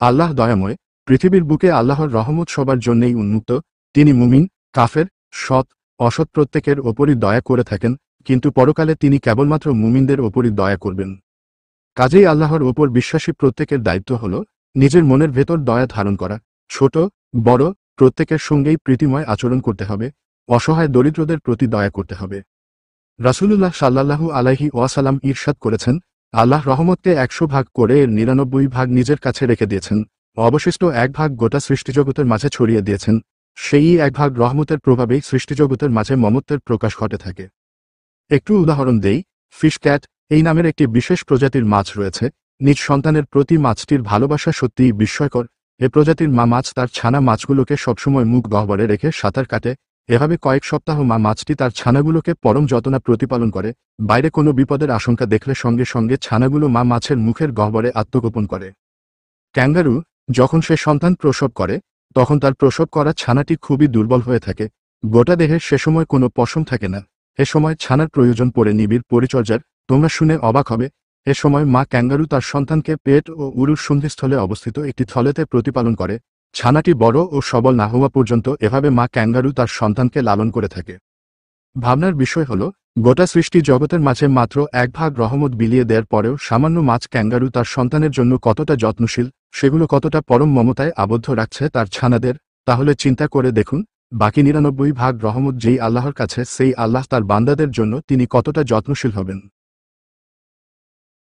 আল্লাহ দয়াময়। পৃথিবীর বুকে আল্লাহর রহমত সবার জন্যই উন্মুক্ত। তিনি মুমিন, কাফের, সৎ, অসৎ প্রত্যেকের ওপরই দয়া করে থাকেন, কিন্তু পরকালে তিনি কেবলমাত্র মুমিনদের ওপরই দয়া করবেন। কাজেই আল্লাহর ওপর বিশ্বাসী প্রত্যেকের দায়িত্ব হল নিজের মনের ভেতর দয়া ধারণ করা। ছোট বড় প্রত্যেকের সঙ্গেই প্রীতিময় আচরণ করতে হবে, অসহায় দরিদ্রদের প্রতি দয়া করতে হবে। রাসূলুল্লাহ সাল্লাল্লাহু আলাইহি ওয়াসাল্লাম ইরশাদ করেছেন, আল্লাহ রহমতকে ১০০ ভাগ করে এর ৯৯ ভাগ নিজের কাছে রেখে দিয়েছেন, অবশিষ্ট ১ ভাগ গোটা সৃষ্টিজগতের মাঝে ছড়িয়ে দিয়েছেন। সেই ১ ভাগ রহমতের প্রভাবেই সৃষ্টিজগতের মাঝে মমত্বের প্রকাশ ঘটে থাকে। একটু উদাহরণ দেই। ফিশ ক্যাট এই নামের একটি বিশেষ প্রজাতির মাছ রয়েছে। নিজ সন্তানের প্রতি মাছটির ভালোবাসা সত্যিই বিস্ময়কর। এ প্রজাতির মা মাছ তার ছানা মাছগুলোকে সবসময় মুখ গহ্বরে রেখে সাঁতার কাটে। এভাবে কয়েক সপ্তাহ মা মাছটি তার ছানাগুলোকে পরম যত্নে প্রতিপালন করে। বাইরে কোনো বিপদের আশঙ্কা দেখলে সঙ্গে সঙ্গে ছানাগুলো মা মাছের মুখের গহ্বরে আত্মগোপন করে। ক্যাঙ্গারু যখন সে সন্তান প্রসব করে, তখন তার প্রসব করা ছানাটি খুবই দুর্বল হয়ে থাকে। গোটা দেহে সে সময় কোনো পশম থাকে না। এ সময় ছানার প্রয়োজন পড়ে নিবিড় পরিচর্যার। তোমরা শুনে অবাক হবে, এ সময় মা ক্যাঙ্গারু তার সন্তানকে পেট ও উরুর সন্ধিস্থলে অবস্থিত একটি থলেতে প্রতিপালন করে। ছানাটি বড় ও সবল না হওয়া পর্যন্ত এভাবে মা ক্যাঙ্গারু তার সন্তানকে লালন করে থাকে। ভাবনার বিষয় হল, গোটা সৃষ্টি জগতের মাঝে মাত্র ১ ভাগ রহমত বিলিয়ে দেওয়ার পরেও সামান্য মাছ ক্যাঙ্গারু তার সন্তানের জন্য কতটা যত্নশীল, সেগুলো কতটা পরম মমতায় আবদ্ধ রাখছে তার ছানাদের। তাহলে চিন্তা করে দেখুন, বাকি ৯৯ ভাগ রহমত যেই আল্লাহর কাছে, সেই আল্লাহ তার বান্দাদের জন্য তিনি কতটা যত্নশীল হবেন।